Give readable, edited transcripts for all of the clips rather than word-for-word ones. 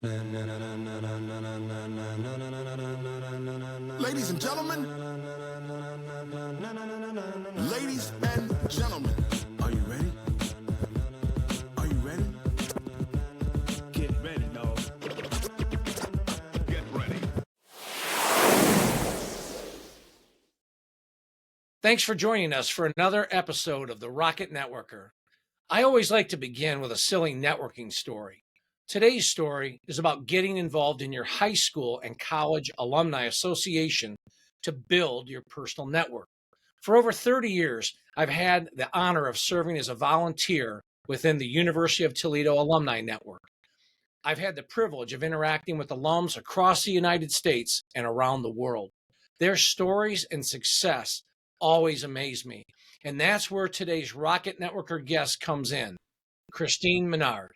Ladies and gentlemen, ladies and gentlemen, are you ready? Are you ready? Get ready, dog. Get ready. Thanks for joining us for another episode of the Rocket Networker. I always like to begin with a silly networking story. Today's story is about getting involved in your high school and college alumni association to build your personal network. For over 30 years, I've had the honor of serving as a volunteer within the University of Toledo Alumni Network. I've had the privilege of interacting with alums across the United States and around the world. Their stories and success always amaze me. And that's where today's Rocket Networker guest comes in, Christine Menard.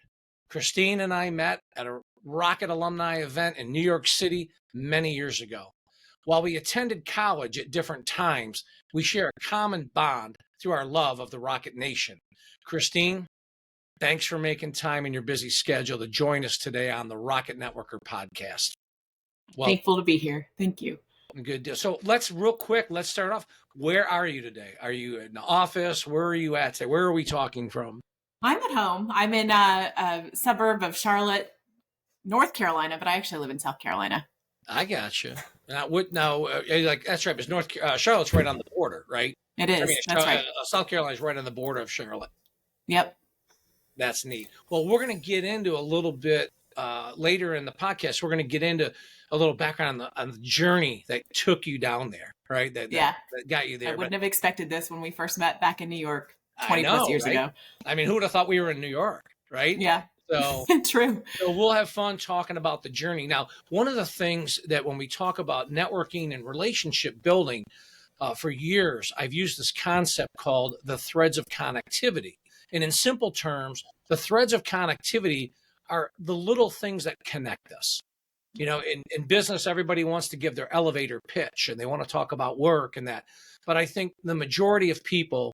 Christine and I met at a Rocket alumni event in New York City many years ago. While we attended college at different times, we share a common bond through our love of the Rocket Nation. Christine, thanks for making time in your busy schedule to join us today on the Rocket Networker podcast. Well, thankful to be here. Thank you. Good deal. So let's start off. Where are you today? Are you in the office? Where are you at today? Where are we talking from? I'm at home. I'm in a suburb of Charlotte, North Carolina, but I actually live in South Carolina. I got you. That's right. Because Charlotte's right on the border, right? It is. That's right. South Carolina's right on the border of Charlotte. Yep. That's neat. Well, we're going to get into a little bit later in the podcast. We're going to get into a little background on the journey that took you down there, right? That got you there. I wouldn't have expected this when we first met back in New York 20 plus years ago. I mean, who would have thought we were in New York, right? Yeah. So true. So we'll have fun talking about the journey. Now, one of the things that when we talk about networking and relationship building, for years, I've used this concept called the threads of connectivity. And in simple terms, the threads of connectivity are the little things that connect us. You know, in business, everybody wants to give their elevator pitch and they want to talk about work and that. But I think the majority of people,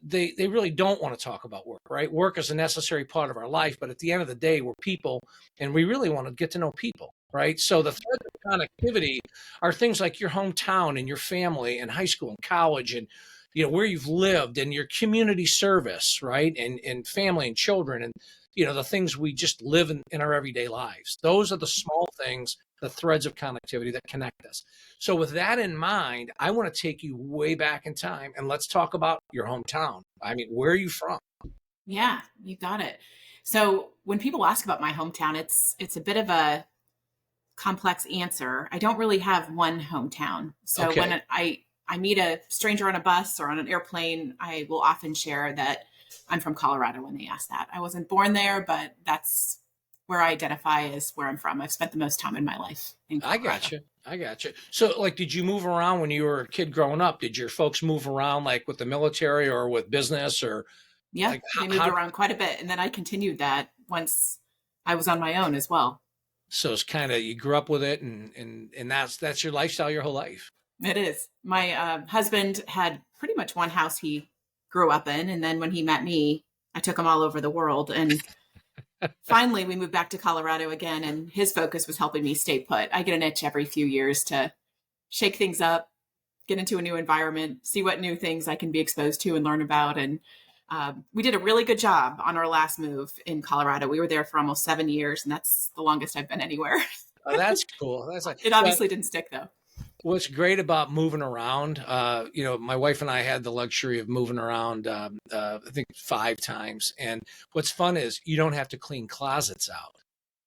they really don't want to talk about work, right? Work is a necessary part of our life, but at the end of the day, we're people and we really want to get to know people, right? So the threads of connectivity are things like your hometown and your family and high school and college and, you know, where you've lived and your community service, right? And family and children and, you know, the things we just live in our everyday lives. Those are the small things, the threads of connectivity that connect us. So with that in mind, I want to take you way back in time and let's talk about your hometown. I mean, where are you from? Yeah, you got it. So when people ask about my hometown, it's a bit of a complex answer. I don't really have one hometown. So when I meet a stranger on a bus or on an airplane, I will often share that I'm from Colorado when they ask that. I wasn't born there, but that's where I identify as where I'm from. I've spent the most time in my life in Colorado. I got you. So like, did you move around when you were a kid growing up? Did your folks move around like with the military or with business or? Yeah, they moved around quite a bit. And then I continued that once I was on my own as well. So it's kind of, you grew up with it and that's your lifestyle your whole life. It is. My husband had pretty much one house he grew up in. And then when he met me, I took him all over the world. And finally, we moved back to Colorado again. And his focus was helping me stay put. I get an itch every few years to shake things up, get into a new environment, see what new things I can be exposed to and learn about. And we did a really good job on our last move in Colorado. We were there for almost 7 years. And that's the longest I've been anywhere. Oh, that's cool. It obviously didn't stick, though. What's great about moving around, you know, my wife and I had the luxury of moving around, I think 5 times. And what's fun is you don't have to clean closets out.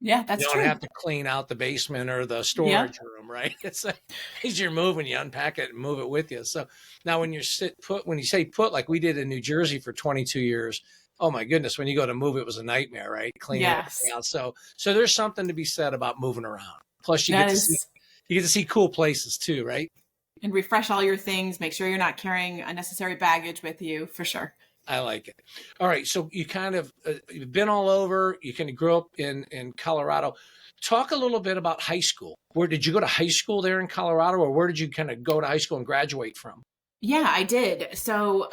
Yeah, that's true. You don't have to clean out the basement or the storage room, right? It's like, as you're moving, you unpack it and move it with you. So now when you say put, like we did in New Jersey for 22 years, oh my goodness, when you go to move, it was a nightmare, right? Cleaning everything out. So there's something to be said about moving around. Plus you get to see cool places too, right? And refresh all your things. Make sure you're not carrying unnecessary baggage with you, for sure. I like it. All right. So you kind of, you've been all over. You kind of grew up in Colorado. Talk a little bit about high school. Where did you go to high school there in Colorado, or where did you kind of go to high school and graduate from? Yeah, I did. So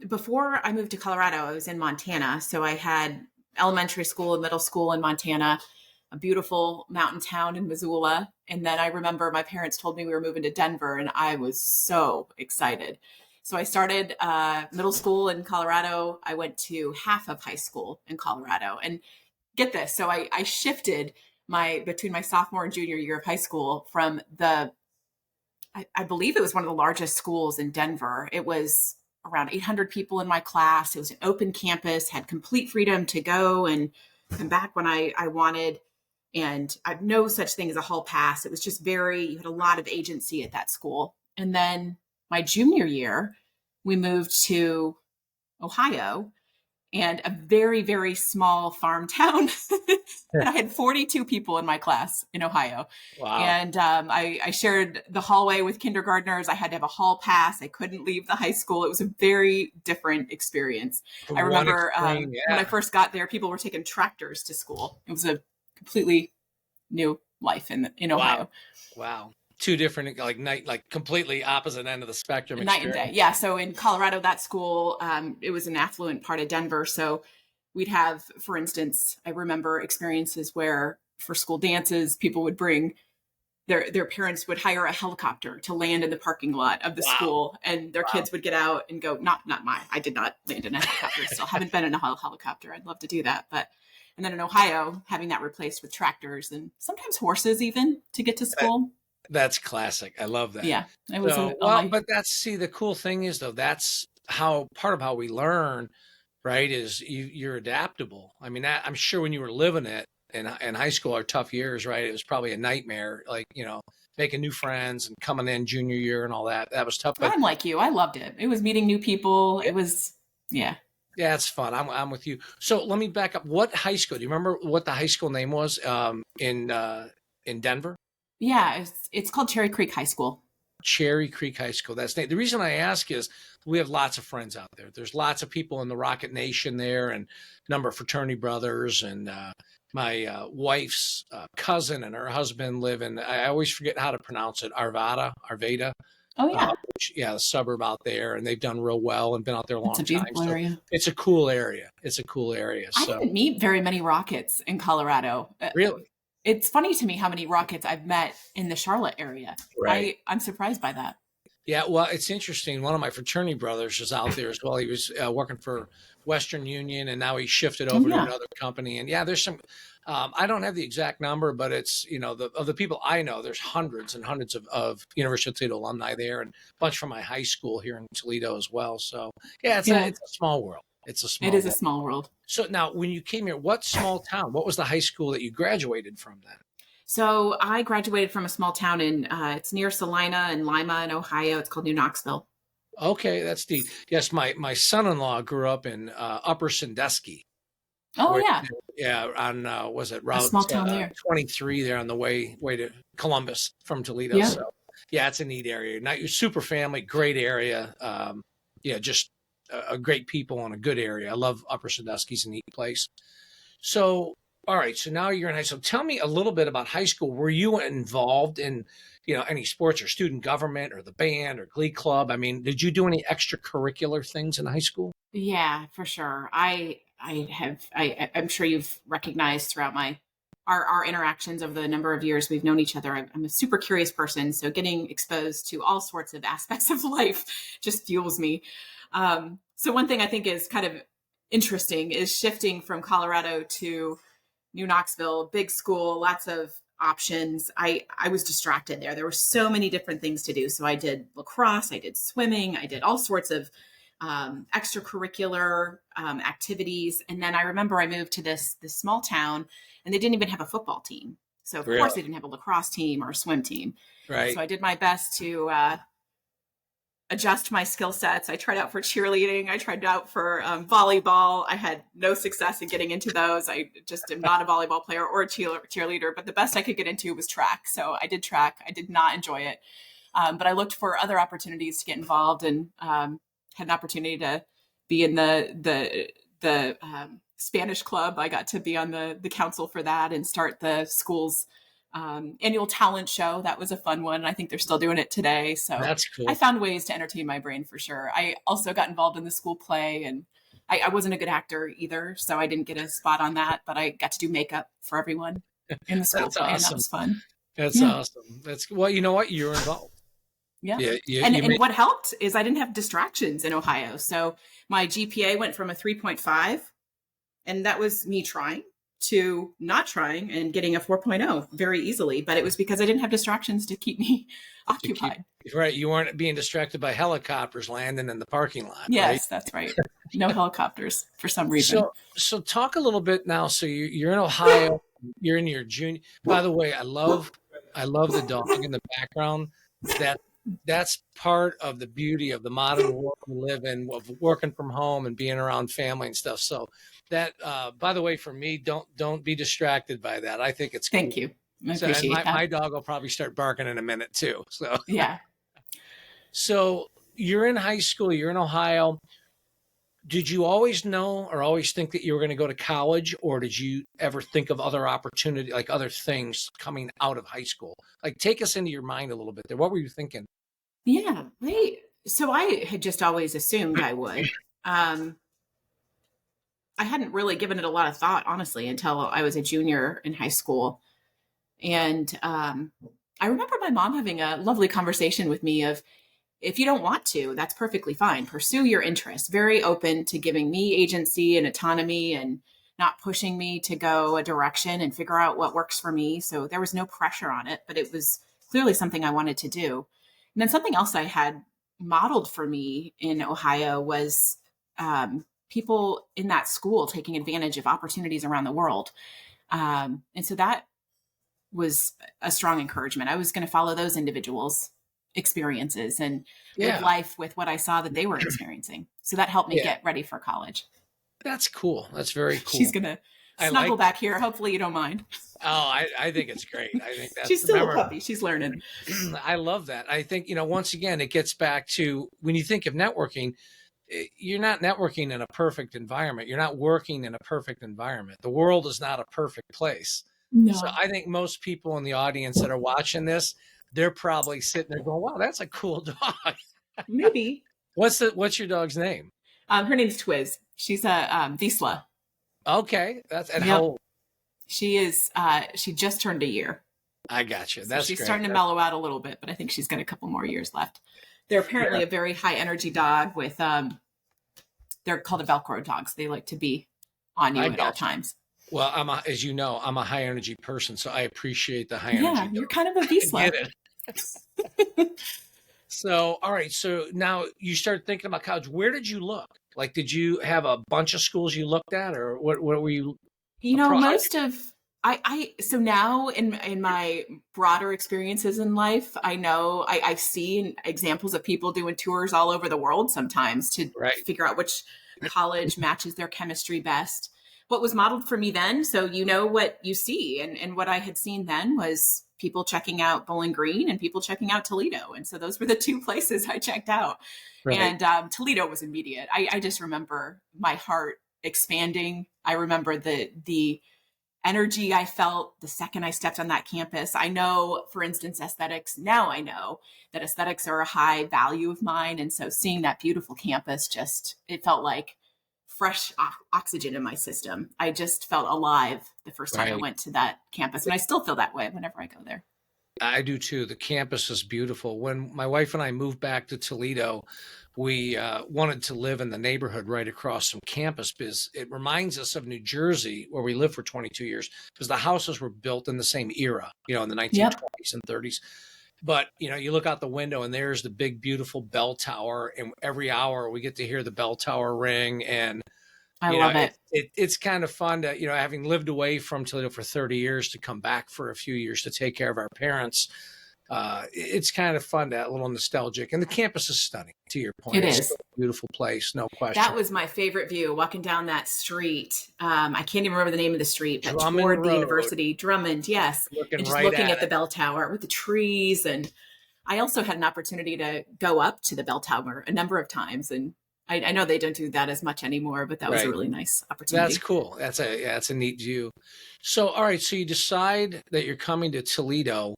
before I moved to Colorado, I was in Montana. So I had elementary school and middle school in Montana. a beautiful mountain town in Missoula. And then I remember my parents told me we were moving to Denver, and I was so excited. So I started middle school in Colorado. I went to half of high school in Colorado. And get this, so I shifted between my sophomore and junior year of high school from I believe it was one of the largest schools in Denver. It was around 800 people in my class. It was an open campus, had complete freedom to go and come back when I wanted. And I have no such thing as a hall pass. It was just you had a lot of agency at that school. And then my junior year, we moved to Ohio, and a very, very small farm town. I had 42 people in my class in Ohio. Wow. And I shared the hallway with kindergartners. I had to have a hall pass. I couldn't leave the high school. It was a very different experience. I remember when I first got there, people were taking tractors to school. It was a completely new life in Ohio. Wow. Two different, like completely opposite end of the spectrum. Night and day. Yeah. So in Colorado, that school, it was an affluent part of Denver. So we'd have, for instance, I remember experiences where for school dances, people would bring their parents would hire a helicopter to land in the parking lot of the school, and their kids would get out and go, I did not land in a helicopter. Still haven't been in a helicopter. I'd love to do that. And then in Ohio, having that replaced with tractors and sometimes horses even to get to school. That's classic. I love that. Yeah. It was but the cool thing is though, that's how part of how we learn, right? Is you're adaptable. I mean, I'm sure when you were living it in high school, our tough years, right? It was probably a nightmare, like, making new friends and coming in junior year and all that. That was tough. But I'm like you. I loved it. It was meeting new people. It was, yeah. Yeah, it's fun. I'm with you. So let me back up. What high school? Do you remember what the high school name was in Denver? Yeah, it's called Cherry Creek High School. Cherry Creek High School. That's the reason I ask is we have lots of friends out there. There's lots of people in the Rocket Nation there, and a number of fraternity brothers. And my wife's cousin and her husband live in, I always forget how to pronounce it, Arvada. Oh, yeah. The suburb out there, and they've done real well and been out there a long time. It's a beautiful area. So it's a cool area. I didn't meet very many Rockets in Colorado. Really? It's funny to me how many Rockets I've met in the Charlotte area. Right. I'm surprised by that. Yeah, well, it's interesting. One of my fraternity brothers is out there as well. He was working for Western Union, and now he shifted over to another company. And yeah, there's some. I don't have the exact number, but it's of the people I know, there's hundreds and hundreds of University of Toledo alumni there, and a bunch from my high school here in Toledo as well. So yeah, it's a small world. It is a small world. So now, when you came here, what small town? What was the high school that you graduated from then? So I graduated from a small town it's near Salina and Lima in Ohio. It's called New Knoxville. Okay, that's deep. Yes, my son-in-law grew up in Upper Sandusky. Oh, yeah. Yeah, on was it Route a small town there. 23 there on the way to Columbus from Toledo. Yeah. So yeah, it's a neat area. Not your super family, great area. Just a great people and a good area. I love Upper Sandusky's a neat place. So, all right. So now you're in high school. Tell me a little bit about high school. Were you involved in, any sports or student government or the band or glee club? I mean, did you do any extracurricular things in high school? Yeah, for sure. I'm sure you've recognized throughout our interactions over the number of years we've known each other. I'm a super curious person. So getting exposed to all sorts of aspects of life just fuels me. So one thing I think is kind of interesting is shifting from Colorado to New Knoxville, big school, lots of options. I was distracted there. There were so many different things to do. So I did lacrosse, I did swimming, I did all sorts of extracurricular activities. And then I remember I moved to this small town, and they didn't even have a football team. So of course they didn't have a lacrosse team or a swim team. Right. So I did my best to adjust my skill sets. I tried out for cheerleading. I tried out for volleyball. I had no success in getting into those. I just am not a volleyball player or a cheerleader, but the best I could get into was track. So I did track. I did not enjoy it. But I looked for other opportunities to get involved, and had an opportunity to be in the Spanish club. I got to be on the council for that and start the school's annual talent show. That was a fun one. I think they're still doing it today. So that's cool. I found ways to entertain my brain for sure. I also got involved in the school play, and I wasn't a good actor either, so I didn't get a spot on that, but I got to do makeup for everyone. in the school That's play, and that awesome. was fun. That's Yeah. awesome. That's well, you know what? You're involved. Yeah. Yeah, And you made what helped is I didn't have distractions in Ohio. So my GPA went from a 3.5, and that was me trying, to not trying and getting a 4.0 very easily. But it was because I didn't have distractions to keep me to keep occupied. right. You weren't being distracted by helicopters landing in the parking lot, right? Yes, that's right. No helicopters for some reason. So talk a little bit now. So you're in Ohio. You're in your junior. By the way, I love the dog in the background. That that's part of the beauty of the modern world we live in, of working from home and being around family and stuff. So that, by the way, for me, don't be distracted by that. I think it's cool. Thank you. I So, and appreciate that. my dog will probably start barking in a minute too. So, Yeah. so you're in high school. You're in Ohio. Did you always know or always think that you were going to go to college, or did you ever think of other opportunity, like other things coming out of high school? Like, take us into your mind a little bit there. What were you thinking? Yeah. So I had just always assumed I would. I hadn't really given it a lot of thought, honestly, until I was a junior in high school. And I remember my mom having a lovely conversation with me of, if you don't want to, that's perfectly fine. Pursue your interests. Very open to giving me agency and autonomy, and not pushing me to go a direction and figure out what works for me. So there was no pressure on it, but it was clearly something I wanted to do. And then something else I had modeled for me in Ohio was people in that school taking advantage of opportunities around the world. And so that was a strong encouragement. I was going to follow those individuals' experiences and live Yeah, life with what I saw that they were experiencing. So that helped me yeah, get ready for college. that's cool. That's very She's cool. going to I snuggle like. back here. Hopefully you don't mind. Oh, I think it's great. I think that's She's still a remember. puppy. She's learning. I love that. I think once again, it gets back to when you think of networking. You're not networking in a perfect environment. You're not working in a perfect environment. The world is not a perfect place. So No, I think most people in the audience that are watching this, they're probably sitting there going, "Wow, that's a cool dog." maybe. What's your dog's name? Her name's Twiz. She's a Visla. Okay, that's and how Yep. old? She is, she just turned a year. I got you. So That's she's great. starting to mellow out a little bit, but I think she's got a couple more years left. They're apparently Yeah, a very high energy dog with, they're called a Velcro dogs. They like to be on you I at all got you. times. Well, as you know, I'm a high energy person, so I appreciate the high Yeah, energy you're dog. kind of a I get Visla. it. So, all right. So now you start thinking about college. Where did you look? Like, did you have a bunch of schools you looked at, or what were you? How did Most of so now in my broader experiences in life, I know I see examples of people doing tours all over the world sometimes to right, figure out which college matches their chemistry best. What was modeled for me then, so what you see, and what I had seen then was people checking out Bowling Green and people checking out Toledo. And so those were the two places I checked out. right, And Toledo was immediate. I just remember my heart expanding. I remember the energy I felt the second I stepped on that campus. I know, for instance, aesthetics. Now I know that aesthetics are a high value of mine. And so seeing that beautiful campus, it felt like fresh oxygen in my system. I just felt alive the first time I right. went to that campus. And I still feel that way whenever I go there. I do too. The campus is beautiful. When my wife and I moved back to Toledo, we wanted to live in the neighborhood right across from campus because it reminds us of New Jersey, where we lived for 22 years, because the houses were built in the same era, in the Yep. 1920s and 30s. But you look out the window and there's the big, beautiful bell tower, and every hour we get to hear the bell tower ring, and I love it. it's kind of fun to having lived away from Toledo for 30 years to come back for a few years to take care of our parents. It's kind of fun, that little nostalgic, and the campus is stunning. To your point, It it's is. a beautiful place, no question. That was my favorite view, walking down that street. I can't even remember the name of the street, but Drummond toward the Road, university, Drummond, yes. looking And just right looking at at the it. bell tower with the trees. And I also had an opportunity to go up to the bell tower a number of times. And I know they don't do that as much anymore, but that was a Right, really nice that's opportunity. cool. That's a neat view. So, all right, so you decide that you're coming to Toledo,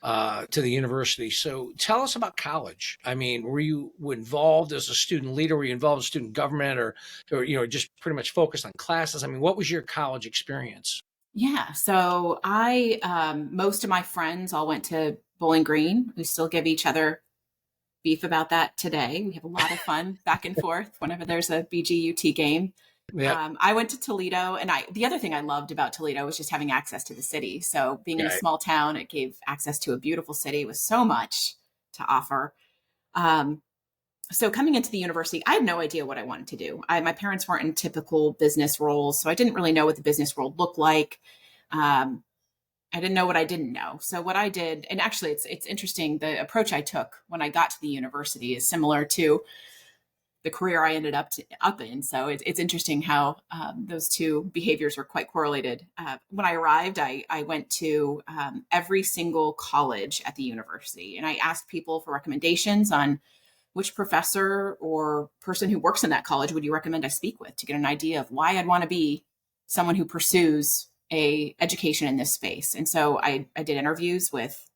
to the university. So tell us about college. I mean, were you involved as a student leader? Were you involved in student government, or just pretty much focused on classes? I mean, what was your college experience? Yeah. So I, most of my friends all went to Bowling Green. We still give each other beef about that today. We have a lot of fun back and forth whenever there's a BGUT game. Yep. I went to Toledo, and the other thing I loved about Toledo was just having access to the city. So being in a Right. small town, it gave access to a beautiful city with so much to offer. Um, so coming into the university, I had no idea what I wanted to do. My parents weren't in typical business roles, so I didn't really know what the business world looked like. Um, I didn't know what I didn't know. So what I did, and actually it's interesting, the approach I took when I got to the university is similar to the career I ended up in. So it's interesting how those two behaviors were quite correlated. When I arrived, I went to every single college at the university, and I asked people for recommendations on which professor or person who works in that college would you recommend I speak with, to get an idea of why I'd want to be someone who pursues a education in this space. And so I did interviews with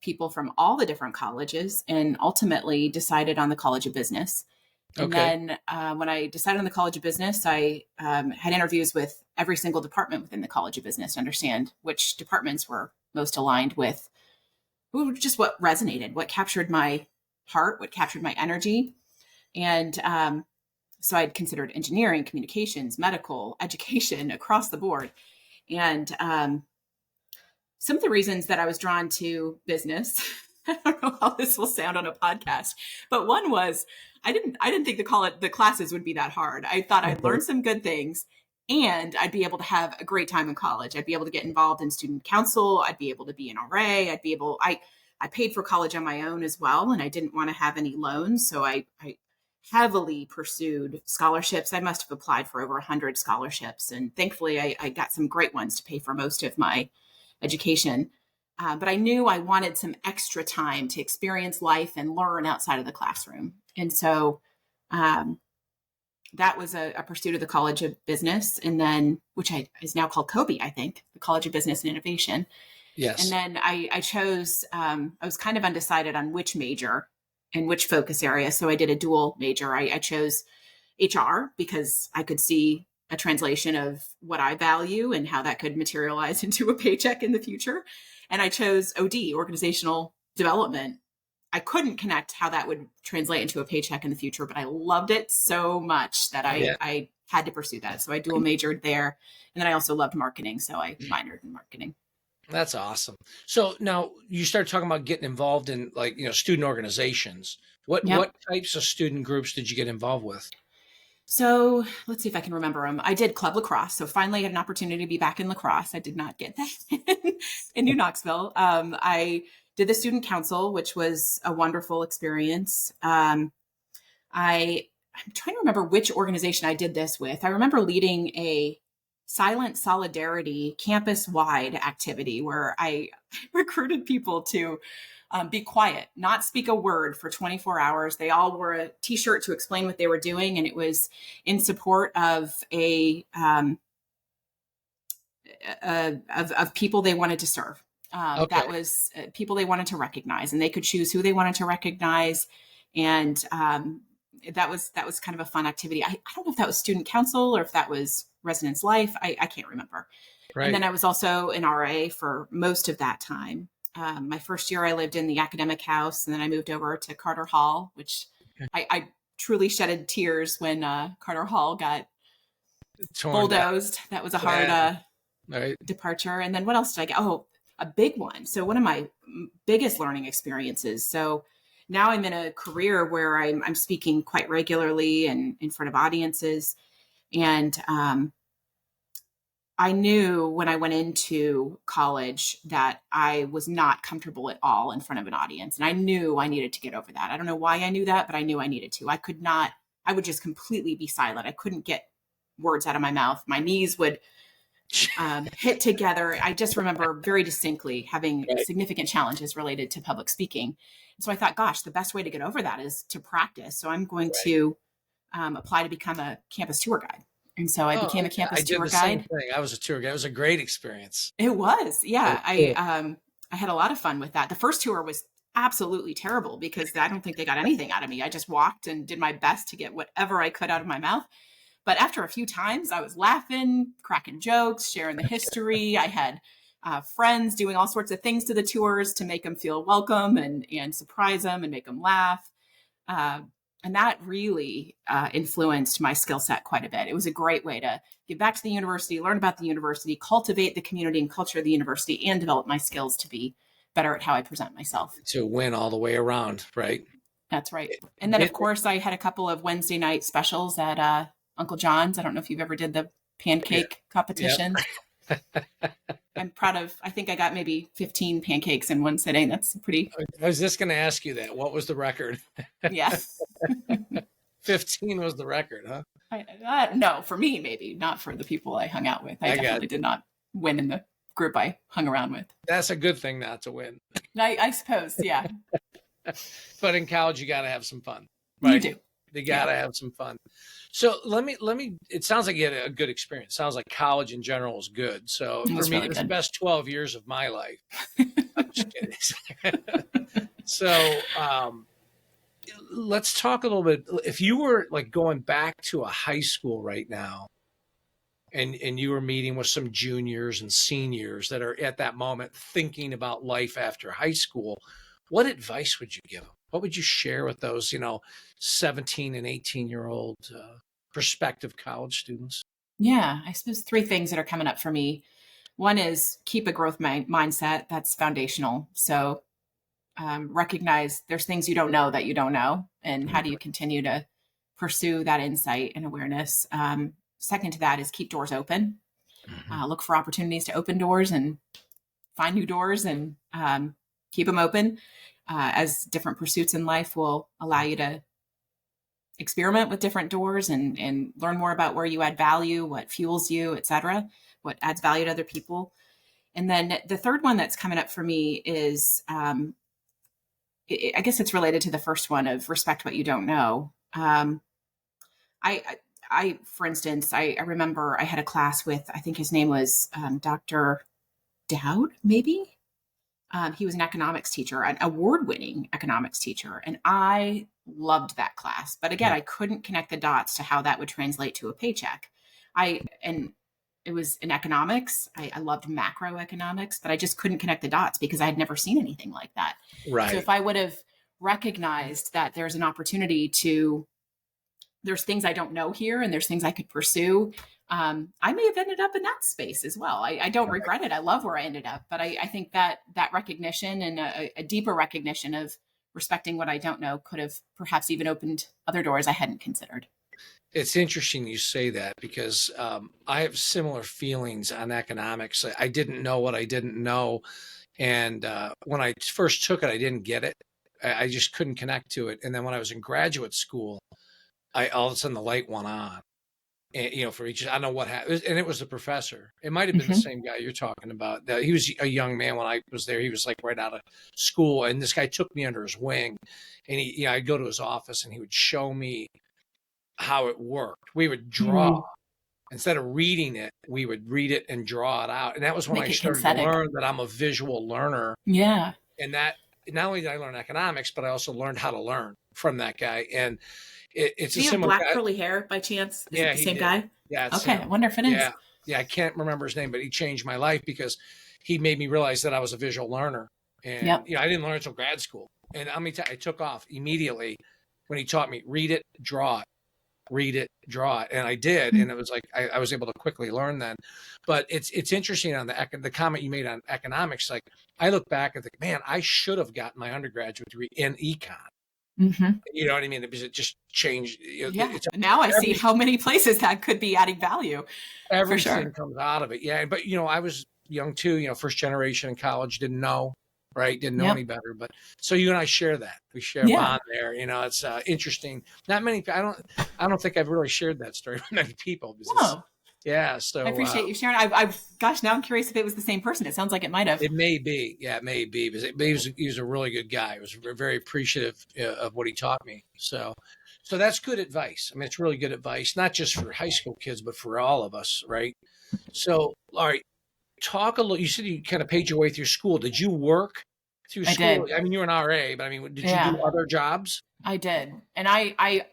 people from all the different colleges and ultimately decided on the College of Business. And Okay. then when I decided on the College of Business, I had interviews with every single department within the College of Business to understand which departments were most aligned with just what resonated, what captured my heart, what captured my energy. And so I'd considered engineering, communications, medical, education across the board. And some of the reasons that I was drawn to business, I don't know how this will sound on a podcast, but one was I didn't think the classes would be that hard. I thought I'd Okay. learn some good things and I'd be able to have a great time in college. I'd be able to get involved in student council. I'd be able to be an RA. I paid for college on my own as well, and I didn't want to have any loans. So I heavily pursued scholarships. I must have applied for over 100 scholarships. And thankfully I got some great ones to pay for most of my education. But I knew I wanted some extra time to experience life and learn outside of the classroom. And so um, that was a pursuit of the College of Business, and then which is now called Kobe, I think, the College of Business and Innovation. And Yes. then I chose, I was kind of undecided on which major and which focus area. So I did a dual major. I chose HR because I could see a translation of what I value and how that could materialize into a paycheck in the future. And I chose OD, organizational development. I couldn't connect how that would translate into a paycheck in the future, but I loved it so much that Yeah. I had to pursue that. So I dual majored there. And then I also loved marketing. So I minored in marketing. That's awesome. So now you start talking about getting involved in student organizations. What Yep. what types of student groups did you get involved with? So let's see if I can remember them. I did club lacrosse. So finally I had an opportunity to be back in lacrosse. I did not get that in New Knoxville. I did the student council, which was a wonderful experience. I'm trying to remember which organization I did this with. I remember leading a silent solidarity campus wide activity where I recruited people to be quiet, not speak a word for 24 hours. They all wore a t-shirt to explain what they were doing. And it was in support of of people they wanted to serve. Okay. That was people they wanted to recognize, and they could choose who they wanted to recognize. And that was kind of a fun activity. I don't know if that was student council or if that was residence life. I can't remember. And then Right. I was also an RA for most of that time. My first year, I lived in the academic house, and then I moved over to Carter Hall, which Okay. I truly shedded tears when Carter Hall got Torn down. bulldozed. That was a hard Yeah. Right. departure. And then what else did I get? Oh, a big one. So one of my biggest learning experiences. So now I'm in a career where I'm speaking quite regularly and in front of audiences. And I knew when I went into college that I was not comfortable at all in front of an audience. And I knew I needed to get over that. I don't know why I knew that, but I knew I needed to. I would just completely be silent. I couldn't get words out of my mouth. My knees would hit together. I just remember very distinctly having Right. significant challenges related to public speaking. So I thought, gosh, the best way to get over that is to practice. So I'm going Right. to apply to become a campus tour guide. And so I Oh, became a yeah, I campus did tour the same guide. thing. I was a tour guide. It was a great experience. It was, It yeah. was cool. I had a lot of fun with that. The first tour was absolutely terrible because I don't think they got anything out of me. I just walked and did my best to get whatever I could out of my mouth. But after a few times, I was laughing, cracking jokes, sharing the history. I had friends doing all sorts of things to the tours to make them feel welcome and surprise them and make them laugh. Uh, and that really influenced my skill set quite a bit. It was a great way to give back to the university, learn about the university, cultivate the community and culture of the university, and develop my skills to be better at how I present myself. To win all the way around, right? That's right. And then, of course, I had a couple of Wednesday night specials at Uncle John's. I don't know if you've ever did the pancake competition. I'm proud of, I think I got maybe 15 pancakes in one sitting. That's pretty. I was just going to ask you that. What was the record? Yeah. 15 was the record, huh? No, for me, maybe not for the people I hung out with. I definitely did not win in the group I hung around with. That's a good thing not to win. I suppose. Yeah. But in college, you got to have some fun. Right? You do. You got to have some fun. So let me, it sounds like you had a good experience. Sounds like college in general was good. So for me, really it was good. the best 12 years of my life. I'm just kidding. So let's talk a little bit. If you were like going back to a high school right now and you were meeting with some juniors and seniors that are at that moment thinking about life after high school, what advice would you give them? What would you share with those, 17 and 18-year-old prospective college students? Yeah, I suppose 3 things that are coming up for me. One is keep a growth mindset. That's foundational. So recognize there's things you don't know that you don't know. And how do you continue to pursue that insight and awareness? Second to that is keep doors open. Look for opportunities to open doors and find new doors and keep them open. As different pursuits in life will allow you to experiment with different doors and learn more about where you add value, what fuels you, et cetera, what adds value to other people. And then the third one that's coming up for me is, I guess it's related to the first one of respect what you don't know. I, for instance, I remember I had a class with, I think his name was Dr. Dowd, maybe. He was an economics teacher, an award-winning economics teacher. And I loved that class. But again, I couldn't connect the dots to how that would translate to a paycheck. And it was in economics. I loved macroeconomics, but I just couldn't connect the dots because I had never seen anything like that. Right. So if I would have recognized that there's an opportunity there's things I don't know here and there's things I could pursue, I may have ended up in that space as well. I don't regret it. I love where I ended up, but I think that recognition and a deeper recognition of respecting what I don't know could have perhaps even opened other doors I hadn't considered. It's interesting you say that because I have similar feelings on economics. I didn't know what I didn't know. And when I first took it, I didn't get it. I just couldn't connect to it. And then when I was in graduate school, all of a sudden the light went on. And, for each, I don't know what happened. And it was the professor. It might have been the same guy you're talking about. He was a young man when I was there. He was like right out of school. And this guy took me under his wing. And I'd go to his office and he would show me how it worked. We would draw. Instead of reading it, we would read it and draw it out. And that was when I started to learn that I'm a visual learner. Yeah. And that not only did I learn economics, but I also learned how to learn from that guy. And it's Do you have black curly hair by chance? Is it the same guy? Yeah. Okay. I wonder if it is. Yeah. I can't remember his name, but he changed my life because he made me realize that I was a visual learner. And I didn't learn until grad school. And I took off immediately when he taught me, read it, draw it, read it, draw it. And I did. And it was like, I was able to quickly learn then. But it's interesting on the comment you made on economics. Like I look back and think, man, I should have gotten my undergraduate degree in econ. You know what I mean? Because it just changed. Now I see how many places that could be adding value. Everything comes out of it. Yeah. But, I was young too, first generation in college, didn't know, right? Didn't know any better. But so you and I share that. We share a bond there. It's interesting. Not many, I don't think I've really shared that story with many people. Yeah. So I appreciate you sharing. Gosh, now I'm curious if it was the same person. It sounds like it might have. It may be. Yeah, it may be. Because he was a really good guy. He was very appreciative of what he taught me. So that's good advice. I mean, it's really good advice, not just for high school kids, but for all of us. Right. So, all right. Talk a little. You said you kind of paid your way through school. Did you work through school? I did. I mean, you were an RA, but I mean, did you do other jobs? I did. And I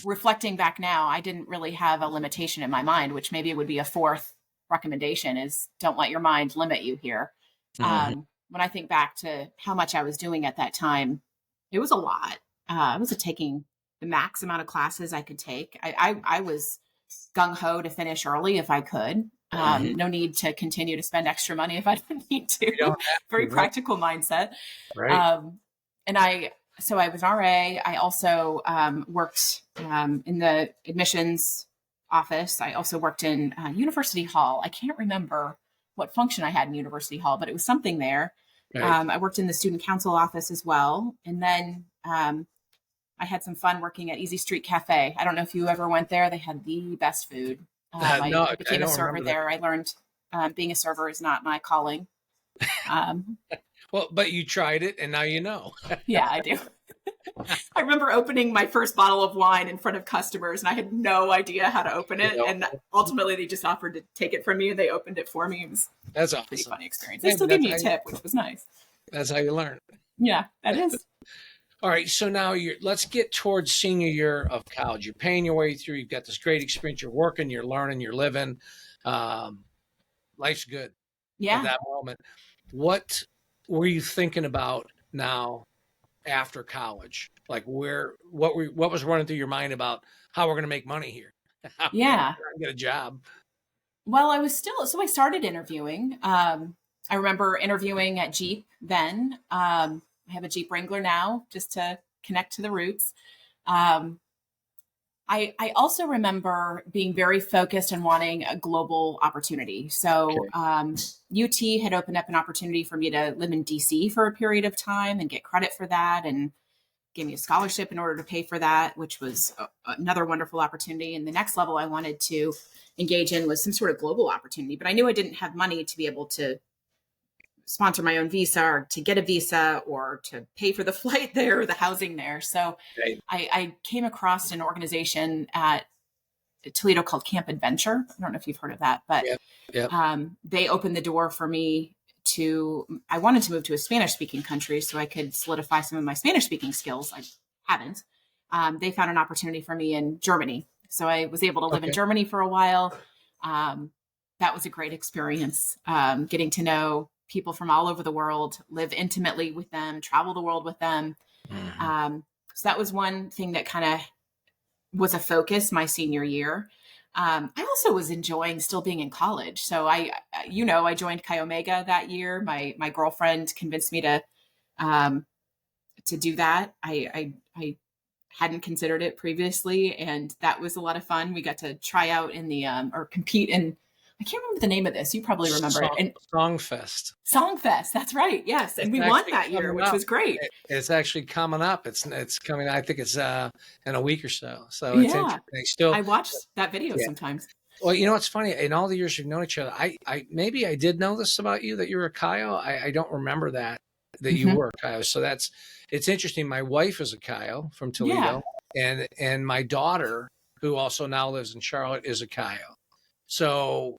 reflecting back now, I didn't really have a limitation in my mind, which maybe it would be a fourth recommendation is don't let your mind limit you here. Mhm. When I think back to how much I was doing at that time, it was a lot. I was taking the max amount of classes I could take. I was gung ho to finish early if I could. Mhm. No need to continue to spend extra money if I don't need You don't to. have Very to, right? practical mindset. Right. Um, and so I was an RA. I also worked in the admissions office. I also worked in University Hall. I can't remember what function I had in University Hall, but it was something there. Right. I worked in the student council office as well. And then I had some fun working at Easy Street Cafe. I don't know if you ever went there. They had the best food. No, I I became a don't server remember that. there. I learned being a server is not my calling. Um, Well, but you tried it, and now you know. yeah, I do. I remember opening my first bottle of wine in front of customers, and I had no idea how to open You it. know, And ultimately, they just offered to take it from me, and they opened it for me. It was that's a pretty awesome. funny experience. They Hey, still but gave me a tip, which was nice. that's how you learn. Yeah, that is. All right, so now let's get towards senior year of college. You're paying your way through. You've got this great experience. You're working. You're learning. You're living. Um, life's good at Yeah. that moment. What were you thinking about now after college? Like what was running through your mind about how we're going to make money here? How we're going Yeah. to get a job? Well, so I started interviewing. I remember interviewing at Jeep then. I have a Jeep Wrangler now just to connect to the roots. Um, I also remember being very focused and wanting a global opportunity. So Okay. UT had opened up an opportunity for me to live in DC for a period of time and get credit for that, and gave me a scholarship in order to pay for that, which was another wonderful opportunity. And the next level I wanted to engage in was some sort of global opportunity, but I knew I didn't have money to be able to sponsor my own visa or to get a visa or to pay for the flight there or the housing there. So Right. I came across an organization at Toledo called Camp Adventure. I don't know if you've heard of that, but Yep. Yep. they opened the door for me I wanted to move to a Spanish speaking country so I could solidify some of my Spanish speaking skills. I haven't. They found an opportunity for me in Germany. So I was able to live in Okay. Germany for a while. That was a great experience, getting to know people from all over the world, live intimately with them, travel the world with them. Mhm. So that was one thing that kind of was a focus my senior year. I also was enjoying still being in college. So I joined Chi Omega that year. My girlfriend convinced me to do that. I hadn't considered it previously, and that was a lot of fun. We got to try out in the or compete in. I can't remember the name of this. You probably remember it. And Songfest. Songfest. That's right. Yes, and It's we won actually that year, coming which up. was great. It's actually coming up. It's coming. I think it's in a week or so. So it's Yeah, interesting. Still, I watched that video yeah. sometimes. Well, you know, it's funny. In all the years we've known each other, I maybe I did know this about you that you were a Kyle. I don't remember that you Hmm. were a Kyle. So it's interesting. My wife is a Kyle from Yeah, Toledo, and my daughter, who also now lives in Charlotte, is a Kyle. So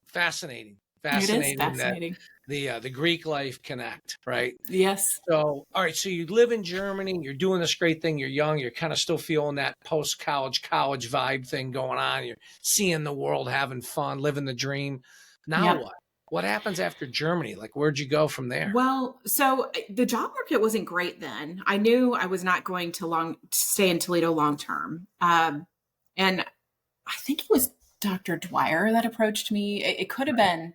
fascinating, it is fascinating that fascinating. the Greek life connect, right? Yes. So, all right. So you live in Germany. You're doing this great thing. You're young. You're kind of still feeling that college vibe thing going on. You're seeing the world, having fun, living the dream. Now Yep. what? What happens after Germany? Like, where'd you go from there? Well, so the job market wasn't great then. I knew I was not going to stay in Toledo long term. And I think it was Dr. Dwyer that approached me. It could have been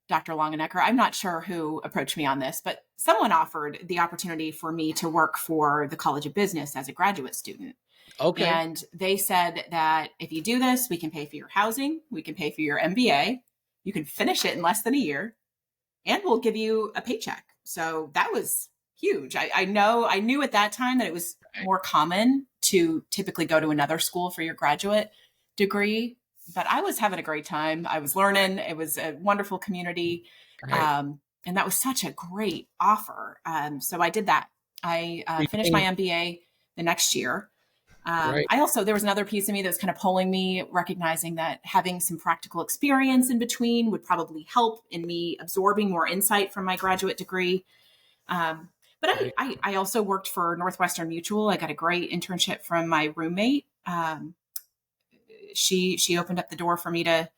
Dr. Longenecker. I'm not sure who approached me on this, but someone offered the opportunity for me to work for the College of Business as a graduate student. Okay. And they said that if you do this, we can pay for your housing, we can pay for your MBA, you can finish it in less than a year, and we'll give you a paycheck. So that was huge. I knew at that time that it was Right. more common to typically go to another school for your graduate degree, but I was having a great time. I was learning. It was a wonderful community. Right. And that was such a great offer. So I did that. I You finished my came- MBA the next year. Right. There was another piece of me that was kind of pulling me, recognizing that having some practical experience in between would probably help in me absorbing more insight from my graduate degree. But Right. I also worked for Northwestern Mutual. I got a great internship from my roommate. She opened up the door for me to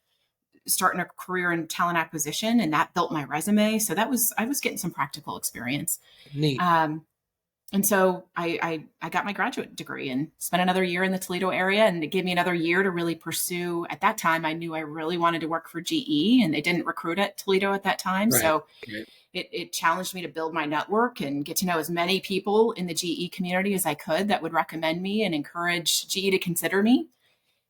start in a career in talent acquisition, and that built my resume. So I was getting some practical experience. Neat. And so I got my graduate degree and spent another year in the Toledo area, and it gave me another year to really pursue. At that time, I knew I really wanted to work for GE, and they didn't recruit at Toledo at that time. Right. So Right. it challenged me to build my network and get to know as many people in the GE community as I could that would recommend me and encourage GE to consider me.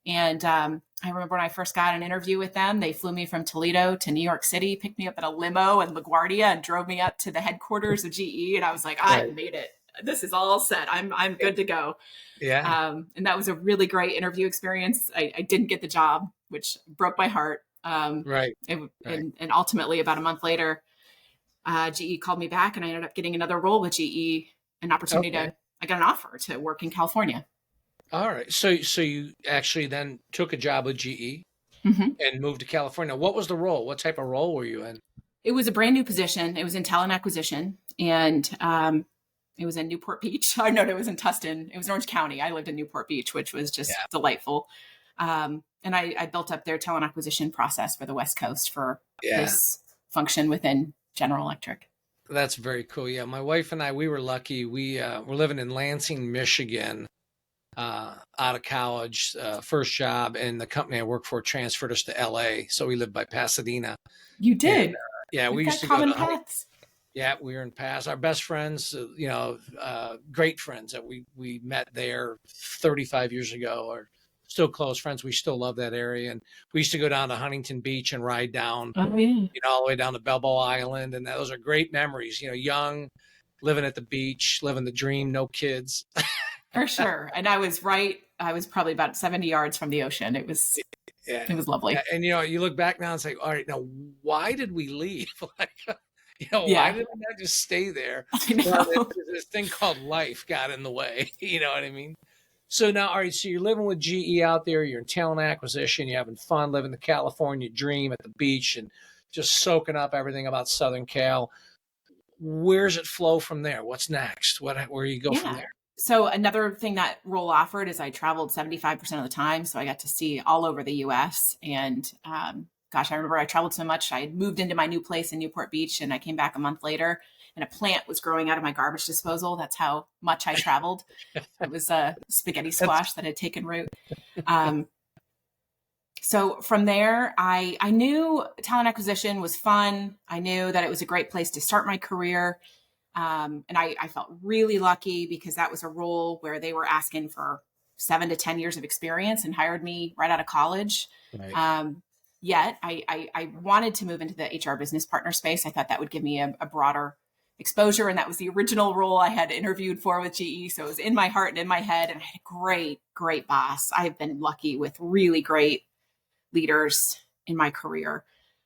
And I remember when I first got an interview with them, they flew me from Toledo to New York City, picked me up in a limo in LaGuardia, and drove me up to the headquarters of GE. And I was like, I Right. made it. This is all set. I'm good to go. Yeah. And that was a really great interview experience. I didn't get the job, which broke my heart. Right. And, Right. and ultimately, about a month later, GE called me back, and I ended up getting another role with GE, an opportunity Okay. I got an offer to work in California. All right. So you actually then took a job with GE Mm-hmm. and moved to California. What was the role? What type of role were you in? It was a brand new position. It was in talent acquisition, and it was in Newport Beach. I know it was in Tustin. It was in Orange County. I lived in Newport Beach, which was just Yeah. delightful. And I built up their talent acquisition process for the West Coast for Yeah. this function within General Electric. That's very cool. Yeah. My wife and I, we were lucky. We were living in Lansing, Michigan, out of college, first job, and the company I worked for transferred us to LA. So we lived by Pasadena. You And did. yeah, we We've used got to go common to paths. yeah, we were in Pass. Our best friends, great friends that we met there 35 years ago are still close friends. We still love that area. And we used to go down to Huntington Beach and ride down, Oh yeah, all the way down to Balboa Island. And those are great memories, young, living at the beach, living the dream, no kids. for sure. And I was right. I was probably about 70 yards from the ocean. Yeah. It was lovely. Yeah. And, you look back now and say, all right, now, why did we leave? Like, why Yeah, did we not just stay there? I Well, know. this thing called life got in the way. You know what I mean? So now, all right, so you're living with GE out there, you're in talent acquisition, you're having fun living the California dream at the beach and just soaking up everything about Southern Cal. Where's it flow from there? What's next? Where you go from Yeah. there? So another thing that role offered is I traveled 75% of the time. So I got to see all over the US. And gosh, I remember I traveled so much. I had moved into my new place in Newport Beach, and I came back a month later and a plant was growing out of my garbage disposal. That's how much I traveled. It was a spaghetti squash that had taken root. Um, so from there, I knew talent acquisition was fun. I knew that it was a great place to start my career. And I felt really lucky because that was a role where they were asking for 7 to 10 years of experience and hired me right out of college. Right. Yet I wanted to move into the HR business partner space. I thought that would give me a broader exposure. And that was the original role I had interviewed for with GE. So it was in my heart and in my head. And I had a great, great boss. I've been lucky with really great leaders in my career.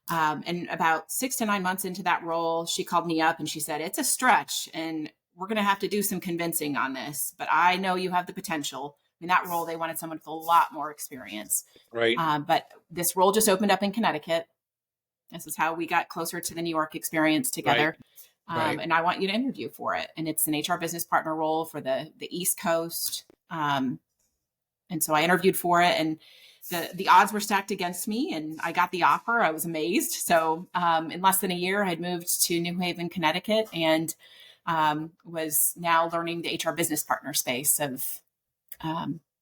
And about 6 to 9 months into that role, she called me up and she said, it's a stretch and we're going to have to do some convincing on this, but I know you have the potential. In that role, they wanted someone with a lot more experience. Right. But this role just opened up in Connecticut. This is how we got closer to the New York experience together. Right. And I want you to interview for it. And it's an HR business partner role for the East Coast. And so I interviewed for it, and the odds were stacked against me, and I got the offer. I was amazed. So in less than a year, I had moved to New Haven, Connecticut, and was now learning the HR business partner space of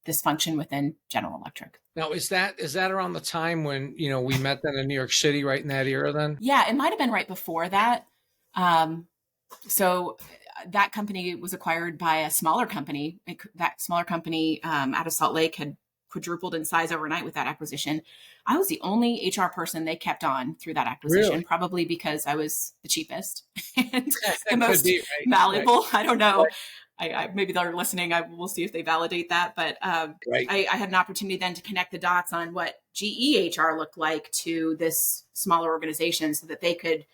this function within General Electric. Now, is that around the time when, we met then in New York City, right in that era then? Yeah, it might have been right before that. So that company was acquired by a smaller company. That smaller company out of Salt Lake had quadrupled in size overnight with that acquisition. I was the only HR person they kept on through that acquisition, Really? probably because I was the cheapest and the Could most be, right? malleable. I don't know. I maybe they're listening. We'll see if they validate that. But Right. I had an opportunity then to connect the dots on what GE HR looked like to this smaller organization so that they could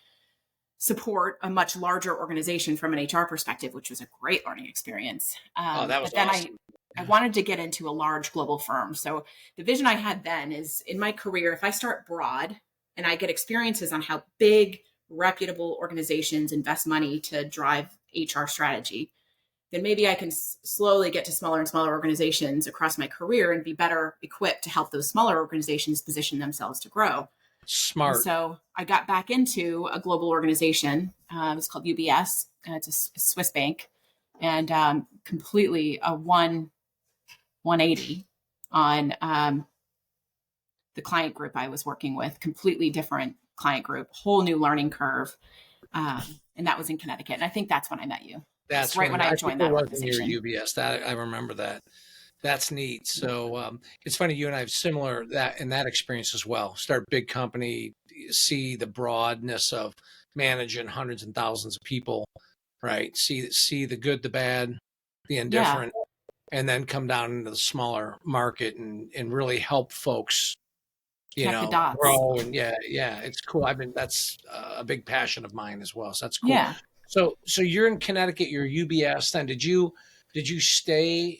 support a much larger organization from an HR perspective, which was a great learning experience. That was but then awesome. I wanted to get into a large global firm. So the vision I had then is in my career, if I start broad and I get experiences on how big, reputable organizations invest money to drive HR strategy, then maybe I can slowly get to smaller and smaller organizations across my career and be better equipped to help those smaller organizations position themselves to grow. And Smart. so I got back into a global organization. It's called UBS. It's a Swiss bank, and completely a 180 on the client group I was working with. Completely different client group, whole new learning curve, and that was in Connecticut. And I think that's when I met you. That's right when I joined that organization. Your UBS. That I remember that. That's neat. So it's funny, you and I have similar that in that experience as well. Start big company, see the broadness of managing hundreds and thousands of people, right? See the good, the bad, the indifferent, and then come down into the smaller market and really help folks, Connect the dots. grow. And yeah, it's cool. That's a big passion of mine as well. So that's cool. Yeah. So you're in Connecticut, you're UBS then. Did you stay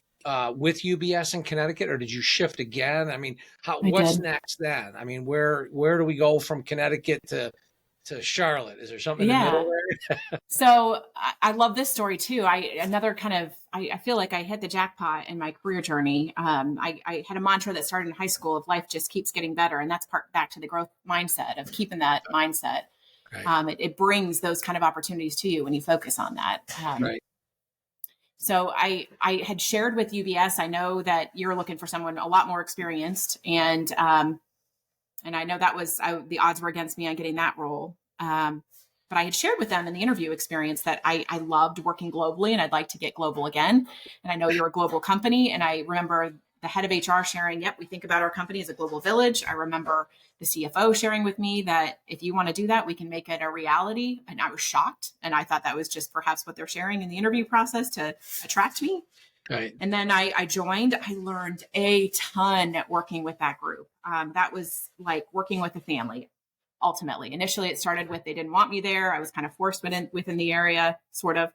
with UBS in Connecticut, or did you shift again? I mean, what's next then? I mean, where do we go from Connecticut to Charlotte? Is there something in the middle there? So I love this story too. I feel like I hit the jackpot in my career journey. I had a mantra that started in high school of life just keeps getting better. And that's back to the growth mindset of keeping that mindset. Right. It brings those kind of opportunities to you when you focus on that. Right. So I had shared with UBS, I know that you're looking for someone a lot more experienced. And I know that was, the odds were against me on getting that role. But I had shared with them in the interview experience that I loved working globally and I'd like to get global again. And I know you're a global company. And I remember the head of HR sharing, yep, we think about our company as a global village. I remember the CFO sharing with me that if you want to do that, we can make it a reality. And I was shocked. And I thought that was just perhaps what they're sharing in the interview process to attract me. Right. And then I joined. I learned a ton working with that group. That was like working with a family. Ultimately, initially, it started with they didn't want me there. I was kind of forced within the area, sort of,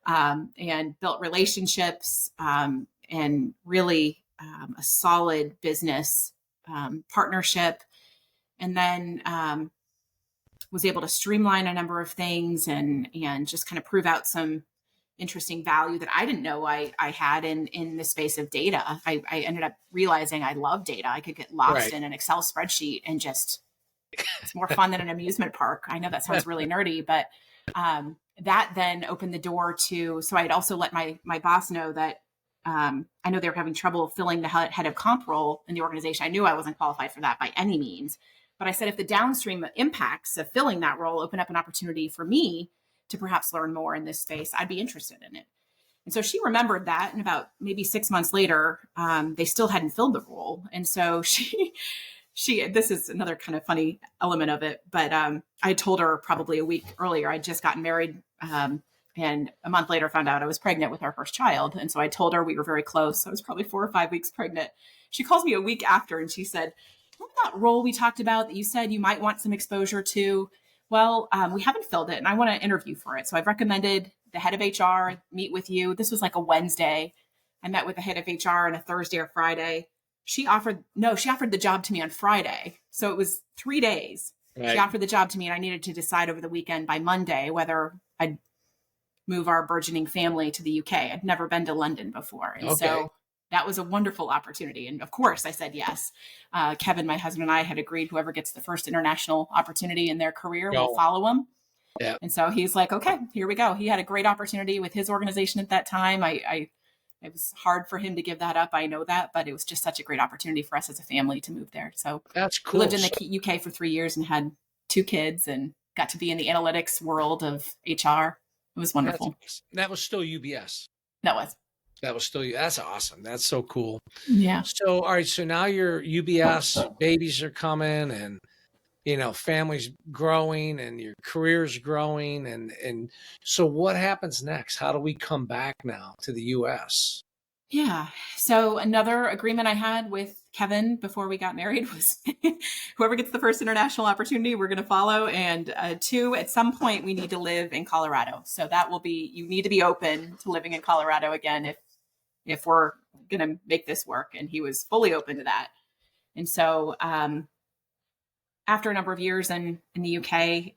and built relationships and really a solid business partnership. And then was able to streamline a number of things and just kind of prove out some interesting value that I didn't know I had in the space of data. I ended up realizing I love data. I could get lost in an Excel spreadsheet and just, it's more fun than an amusement park. I know that sounds really nerdy, but that then opened the door to, so I'd also let my boss know that I know they were having trouble filling the head of comp role in the organization. I knew I wasn't qualified for that by any means, but I said, if the downstream impacts of filling that role open up an opportunity for me to perhaps learn more in this space, I'd be interested in it. And so she remembered that. And about maybe 6 months later, they still hadn't filled the role. And so she, this is another kind of funny element of it, but I told her probably a week earlier, I'd just gotten married. And a month later found out I was pregnant with our first child. And so I told her we were very close. I was probably 4 or 5 weeks pregnant. She calls me a week after and she said, remember that role we talked about that you said you might want some exposure to? Well, we haven't filled it and I want to interview for it. So I've recommended the head of HR meet with you. This was like a Wednesday. I met with the head of HR on a Thursday or Friday. She offered the job to me on Friday. So it was 3 days. Right. She offered the job to me and I needed to decide over the weekend by Monday whether I'd move our burgeoning family to the UK. I'd never been to London before. And so that was a wonderful opportunity. And of course I said yes. Kevin, my husband, and I had agreed whoever gets the first international opportunity in their career will follow him. Yeah. And so he's like, okay, here we go. He had a great opportunity with his organization at that time. It was hard for him to give that up. I know that, but it was just such a great opportunity for us as a family to move there. So that's cool. We lived in the UK for 3 years and had 2 kids and got to be in the analytics world of HR. It was wonderful. That was still UBS. That was still, that's awesome. That's so cool. Yeah. So, all right. So now you're UBS, babies are coming and, family's growing and your career's growing. And so what happens next? How do we come back now to the US? Yeah. So another agreement I had with Kevin before we got married was whoever gets the first international opportunity, we're going to follow. And 2, at some point we need to live in Colorado. So that will be, you need to be open to living in Colorado again if we're going to make this work. And he was fully open to that. And so after a number of years in the UK,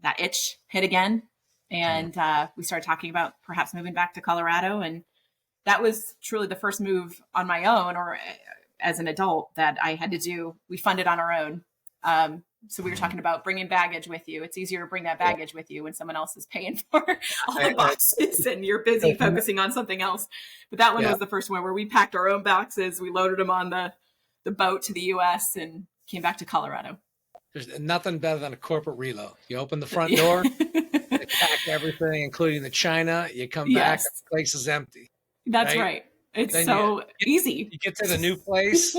that itch hit again. And we started talking about perhaps moving back to Colorado. And that was truly the first move on my own, or as an adult, that I had to do. We funded on our own. So we were talking about bringing baggage with you. It's easier to bring that baggage with you when someone else is paying for all the boxes and you're busy focusing on something else. But that one was the first one where we packed our own boxes. We loaded them on the boat to the US and came back to Colorado. There's nothing better than a corporate reload. You open the front door, you pack everything, including the china. You come back, the place is empty. That's right. It's then so easy. You get to the new place,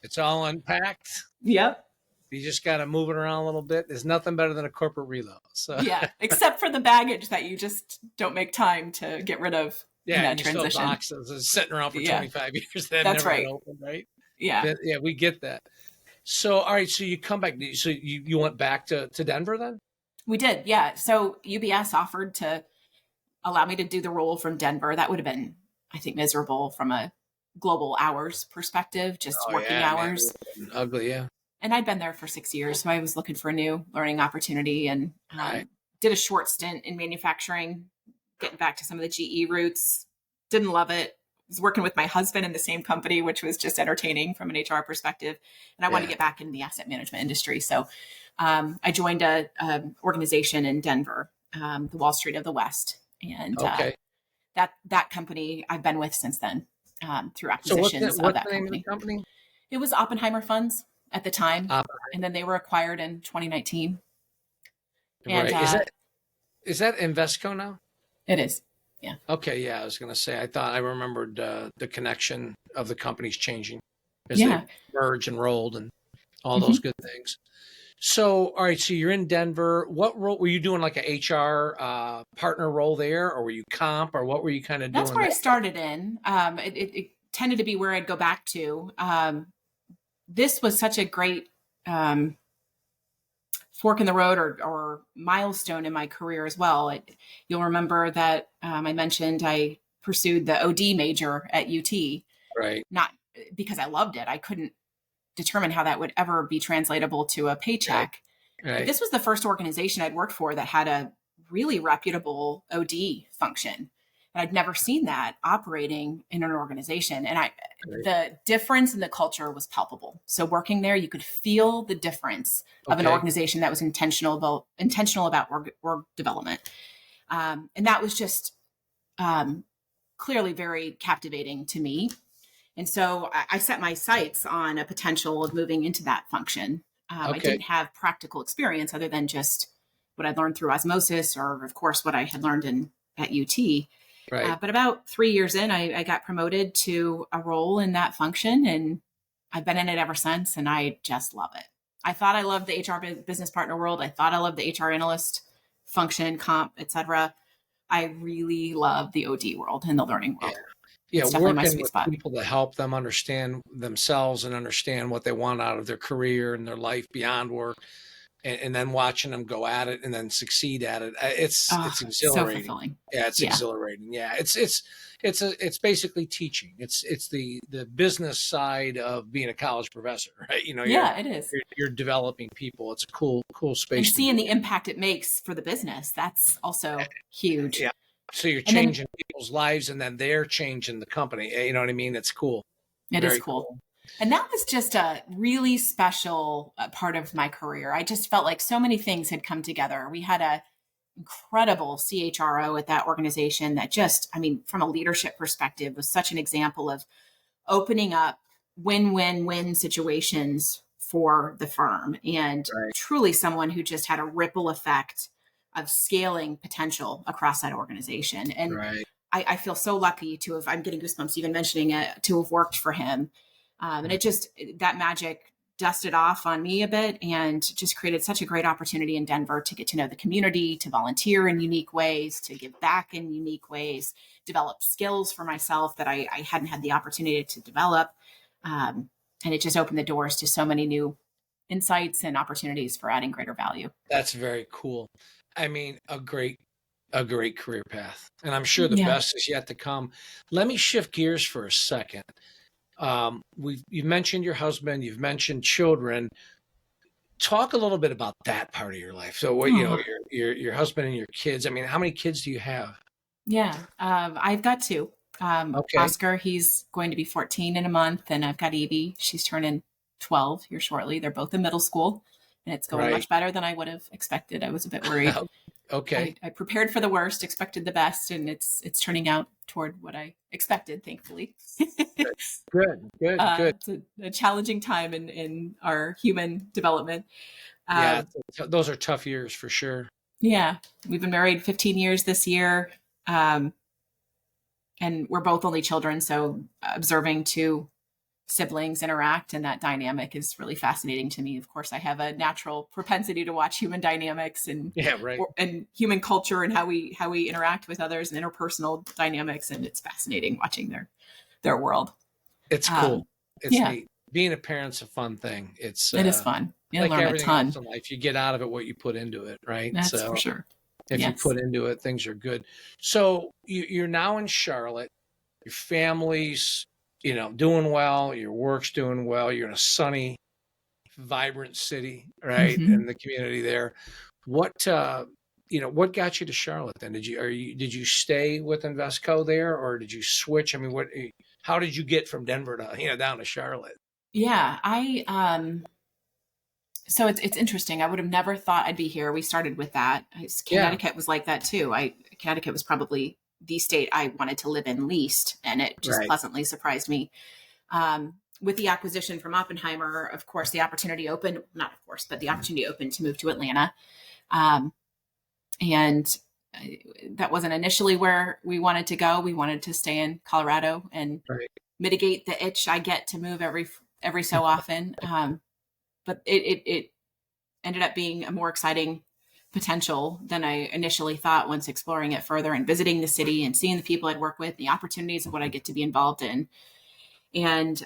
it's all unpacked. Yep. You just got to move it around a little bit. There's nothing better than a corporate reload. So yeah, except for the baggage that you just don't make time to get rid of. Yeah, in that transition. Still boxes is sitting around for 25 years. That That's never right. Opened, right? Yeah. But, yeah, we get that. So, all right. So you come back. So you went back to Denver then? We did. Yeah. So UBS offered to allow me to do the role from Denver. That would have been, I think, miserable from a global hours perspective, just working hours. Man, ugly. Yeah. And I'd been there for 6 years. So I was looking for a new learning opportunity and did a short stint in manufacturing, getting back to some of the GE roots. Didn't love it. Was working with my husband in the same company, which was just entertaining from an HR perspective. And I wanted to get back in the asset management industry. So I joined a organization in Denver, the Wall Street of the West. And that company I've been with since then through acquisitions of that company. It was Oppenheimer Funds at the time. And then they were acquired in 2019. And is that Invesco now? It is. Yeah. Okay. Yeah. I was going to say, I remembered the connection of the companies changing as they merged and rolled and all those good things. So, all right. So you're in Denver. What role were you doing? Like a HR partner role there, or were you comp, or what were you kind of doing? That's where I started in. It tended to be where I'd go back to. This was such a great fork in the road or milestone in my career as well. You'll remember that I mentioned I pursued the OD major at UT. Right. Not because I loved it. I couldn't determine how that would ever be translatable to a paycheck. Right. This was the first organization I'd worked for that had a really reputable OD function. And I'd never seen that operating in an organization. And the difference in the culture was palpable. So working there, you could feel the difference of an organization that was intentional about org development. And that was just clearly very captivating to me. And so I set my sights on a potential of moving into that function. I didn't have practical experience other than just what I'd learned through osmosis, or of course, what I had learned at UT. Right. But about 3 years in, I got promoted to a role in that function, and I've been in it ever since, and I just love it. I thought I loved the HR business partner world. I thought I loved the HR analyst function, comp, et cetera. I really love the OD world and the learning world. Yeah, working with people to help them understand themselves and understand what they want out of their career and their life beyond work. And then watching them go at it and then succeed at it. It's exhilarating. So fulfilling. Yeah, it's exhilarating. Yeah, it's basically teaching. It's the business side of being a college professor, right? You know, it is. You're developing people. It's a cool space. And seeing the impact it makes for the business, that's also huge. Yeah. So you're changing people's lives, and then they're changing the company. You know what I mean? It's cool. It is cool. And that was just a really special part of my career. I just felt like so many things had come together. We had an incredible CHRO at that organization that just, I mean, from a leadership perspective, was such an example of opening up win-win-win situations for the firm, and truly someone who just had a ripple effect of scaling potential across that organization. And I feel so lucky to have, I'm getting goosebumps even mentioning it, to have worked for him. And it just, that magic dusted off on me a bit and just created such a great opportunity in Denver to get to know the community, to volunteer in unique ways, to give back in unique ways, develop skills for myself that I hadn't had the opportunity to develop. And it just opened the doors to so many new insights and opportunities for adding greater value. That's very cool. I mean, a great career path. And I'm sure the best is yet to come. Let me shift gears for a second. You've mentioned your husband, you've mentioned children. Talk a little bit about that part of your life. So what, Oh, your husband and your kids, I mean, how many kids do you have? yeah. I've got two. Okay. Oscar, he's going to be 14 in a month, and I've got Evie. She's turning 12 here shortly. They're both in middle school, and it's going Right. much better than I would have expected. I was a bit worried. Okay. I prepared for the worst, expected the best, and it's turning out toward what I expected, thankfully. Good, good, good. It's a challenging time in our human development. Yeah, Um, those are tough years for sure. yeah, we've been married 15 years this year, um, and we're both only children, so observing two siblings interact and that dynamic is really fascinating to me. Of course, I have a natural propensity to watch human dynamics Yeah, right. and human culture and how we interact with others and interpersonal dynamics, and it's fascinating watching their world. It's Um, cool. It's yeah, neat. Being a parent's a fun thing. It's it is fun. You like learn a everything else ton. in life. You get out of it what you put into it, right? That's for So sure. if you Yes. put into it, things are good. So you're now in Charlotte. Your family's, doing well. Your work's doing well. You're in a sunny, vibrant city, right? Hmm. And the community there. What what got you to Charlotte then? Did you stay with Invesco there, or did you switch? I mean, how did you get from Denver to down to Charlotte? Yeah, I so it's interesting. I would have never thought I'd be here. We started with that. Yeah, Connecticut was like that too. I Connecticut was probably the state I wanted to live in least, and it just right, pleasantly surprised me. With the acquisition from Oppenheimer, of course, the opportunity opened. Not of course, but the opportunity opened to move to Atlanta, um, and that wasn't initially where we wanted to go. We wanted to stay in Colorado and right, mitigate the itch I get to move every so often. But it ended up being a more exciting potential than I initially thought once exploring it further and visiting the city and seeing the people I'd work with, the opportunities of what I get to be involved in, and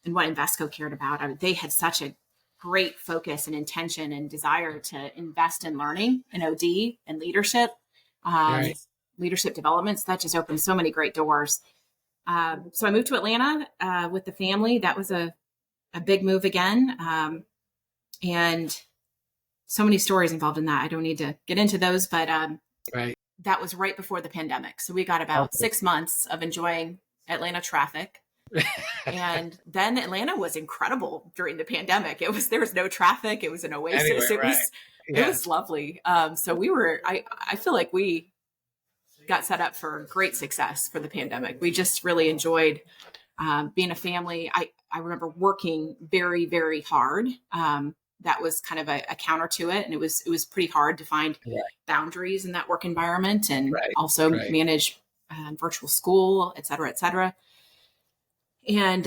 what Invesco cared about. They had such a great focus and intention and desire to invest in learning and OD and leadership, um, right, leadership developments. That just opened so many great doors. So I moved to Atlanta with the family. That was a big move again. And so many stories involved in that. I don't need to get into those, but right. that was right before the pandemic. So we got about Okay. 6 months of enjoying Atlanta traffic. And then Atlanta was incredible during the pandemic. There was no traffic. It was an Anyway, oasis. It right. was it Yeah, was lovely. So I feel like we got set up for great success for the pandemic. We just really enjoyed being a family. I remember working very, very hard. That was kind of a counter to it. And it was pretty hard to find right, boundaries in that work environment and right, also right. manage virtual school, et cetera, et cetera. And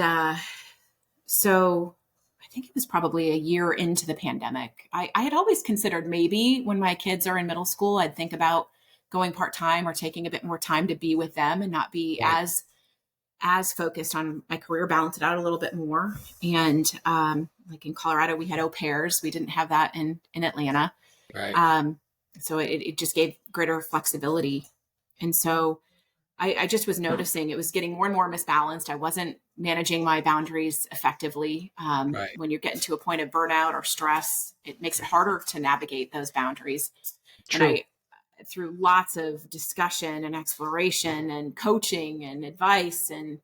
so I think it was probably a year into the pandemic. I had always considered maybe when my kids are in middle school, I'd think about going part-time or taking a bit more time to be with them and not be Right, as focused on my career, balance it out a little bit more. And like in Colorado, we had au pairs. We didn't have that in Atlanta. right, Um, so it just gave greater flexibility. And so I just was noticing it was getting more and more misbalanced. I wasn't managing my boundaries effectively. right. When you're getting to a point of burnout or stress, it makes it harder to navigate those boundaries. And True. through lots of discussion and exploration and coaching and advice, and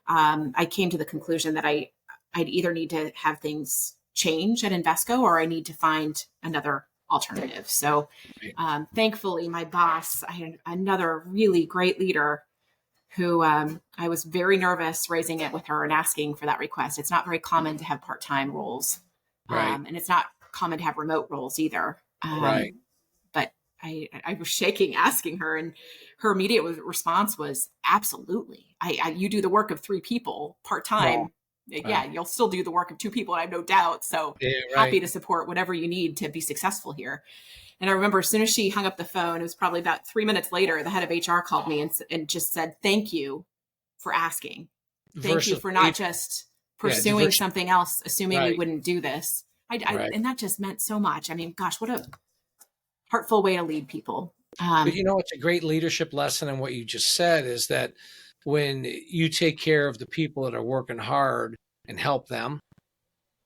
I came to the conclusion that I'd either need to have things change at Invesco or I need to find another alternative. So Right. thankfully, my boss, I had another really great leader who I was very nervous raising it with her and asking for that request. It's not very common to have part-time roles, Right. and it's not common to have remote roles either. Right. But I was shaking asking her, and her immediate response was, "Absolutely, you do the work of three people Wow. part-time. Yeah, Wow. you'll still do the work of two people. I have no doubt. So Yeah, happy right. to support whatever you need to be successful here." And I remember as soon as she hung up the phone, it was probably about 3 minutes later, the head of HR called me and just said, "Thank you for asking. Thank you Versus for not just yeah, pursuing diverse. something else, assuming we Right. wouldn't do this." Right. And that just meant so much. I mean, gosh, what a heartful way to lead people. But it's a great leadership lesson in what you just said is that when you take care of the people that are working hard and help them,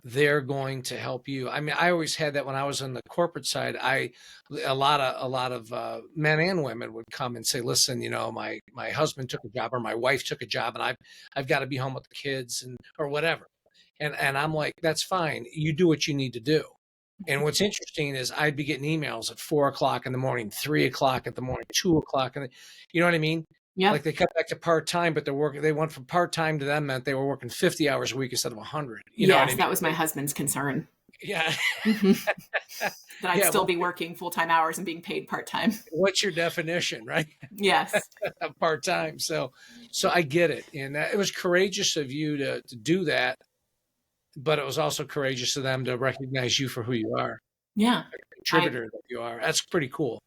they're going to help you. I mean, I always had that when I was on the corporate side. A lot of men and women would come and say, "Listen, my husband took a job or my wife took a job, and I've got to be home with the kids and or whatever." And I'm like, "That's fine. You do what you need to do." And what's interesting is I'd be getting emails at 4 o'clock in the morning, 3 o'clock in the morning, 2 o'clock, and you know what I mean? Yeah. Like they cut back to part time, but they went from part time to them meant they were working 50 hours a week instead of 100. You know what I Yes, mean? that was my husband's concern. Yeah. That I'd Yeah. still be working full-time hours and being paid part-time. What's your definition, right? Yes. Of part time. So I get it, and it was courageous of you to do that, but it was also courageous of them to recognize you for who you are, Yeah. contributor that you are. That's pretty cool.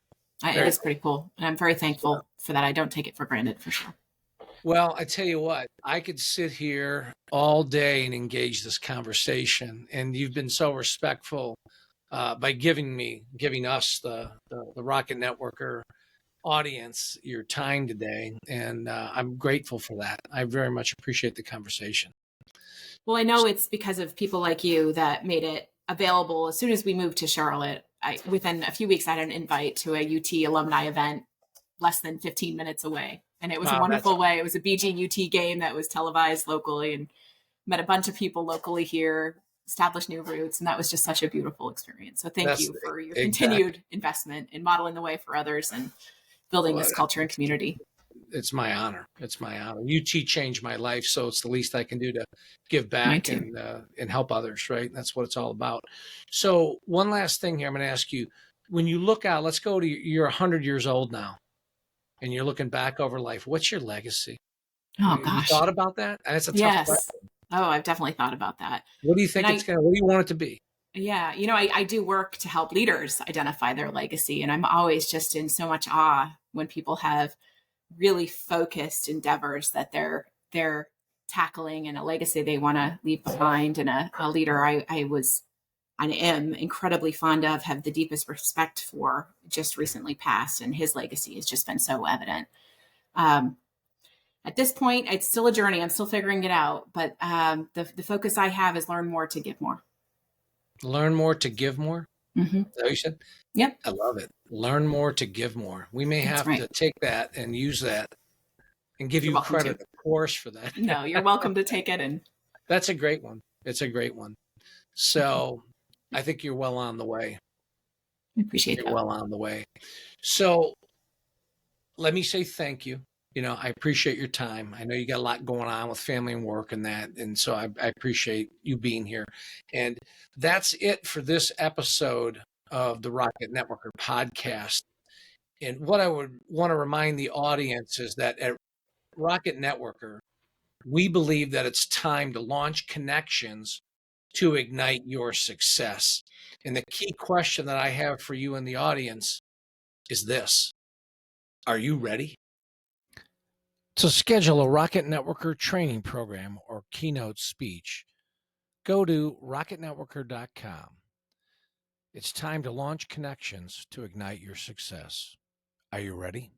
It is pretty cool. And I'm very thankful for that. I don't take it for granted, for sure. Well, I tell you what, I could sit here all day and engage this conversation, and you've been so respectful by giving us the Rocket Networker audience your time today, and I'm grateful for that. I very much appreciate the conversation. Well, I know it's because of people like you that made it available. As soon as we moved to Charlotte, within a few weeks, I had an invite to a UT alumni event less than 15 minutes away. And it was a wonderful way. It was a BG UT game that was televised locally, and met a bunch of people locally here, established new roots. And that was just such a beautiful experience. So thank you for your continued investment in modeling the way for others and building this culture and community. It's my honor. It's my honor. UT changed my life, so it's the least I can do to give back and help others, right? That's what it's all about. So one last thing here I'm going to ask you. When you look out, let's go to, you're 100 years old now, and you're looking back over life. What's your legacy? Oh, gosh. You thought about that? That's a tough question. Oh, I've definitely thought about that. What do you think what do you want it to be? Yeah. I do work to help leaders identify their legacy. And I'm always just in so much awe when people have really focused endeavors that they're tackling, and a legacy they want to leave behind. And a leader I am incredibly fond of, have the deepest respect for, just recently passed, and his legacy has just been so evident. At this point, it's still a journey. I'm still figuring it out, but the focus I have is learn more to give more. Learn more to give more? Mm-hmm. Is that what you said? Yep. I love it. Learn more to give more. We may have to take that and use that and give you credit, of course, for that. No, you're welcome to take it. And that's a great one. It's a great one. So I think you're well on the way. I appreciate that. You're well on the way. So let me say thank you. I appreciate your time. I know you got a lot going on with family and work and that. And so I appreciate you being here. And that's it for this episode of the Rocket Networker podcast. And what I would want to remind the audience is that at Rocket Networker, we believe that it's time to launch connections to ignite your success. And the key question that I have for you in the audience is this: are you ready? To schedule a Rocket Networker training program or keynote speech, go to rocketnetworker.com. It's time to launch connections to ignite your success. Are you ready?